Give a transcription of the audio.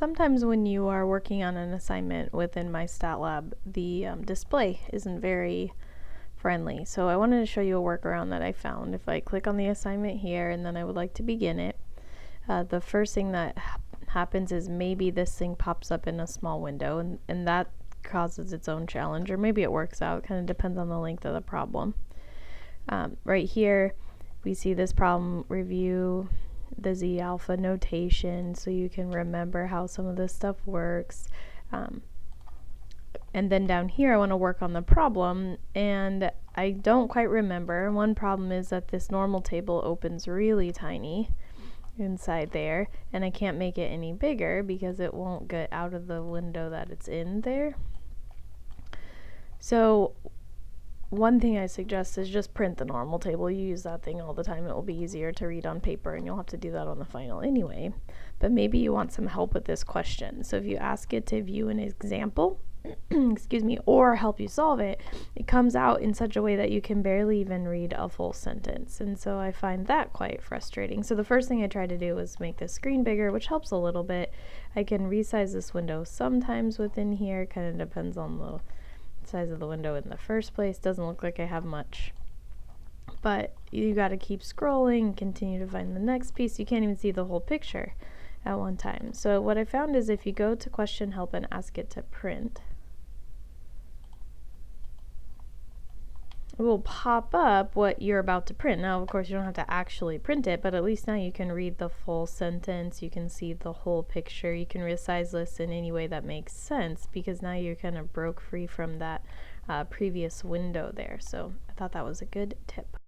sometimes when you are working on an assignment within MyStatLab, the display isn't very friendly. So I wanted to show you a workaround that I found. If I click on the assignment here and then I would like to begin it, the first thing that happens is maybe this thing pops up in a small window, and that causes its own challenge, or maybe it works out. It kind of depends on the length of the problem. Right here we see this problem: review the Z alpha notation so you can remember how some of this stuff works. And then down here I want to work on the problem, and I don't quite remember. One problem is that this normal table opens really tiny inside there, and I can't make it any bigger because it won't get out of the window that it's in there. So one thing I suggest is just print the normal table. You use that thing all the time. It will be easier to read on paper, and you'll have to do that on the final anyway. But maybe you want some help with this question. So if you ask it to view an example, excuse me, or help you solve it, it comes out in such a way that you can barely even read a full sentence. And so I find that quite frustrating. So the first thing I tried to do was make the screen bigger, which helps a little bit. I can resize this window sometimes within here. Kind of depends on the size of the window in the first place. Doesn't look like I have much, but you got to keep scrolling, continue to find the next piece. You can't even see the whole picture at one time. So what I found is if you go to question help and ask it to print, it will pop up what you're about to print. Now, of course, you don't have to actually print it, but at least now you can read the full sentence. You can see the whole picture. You can resize this in any way that makes sense, because now you're kind of broke free from that previous window there. So I thought that was a good tip.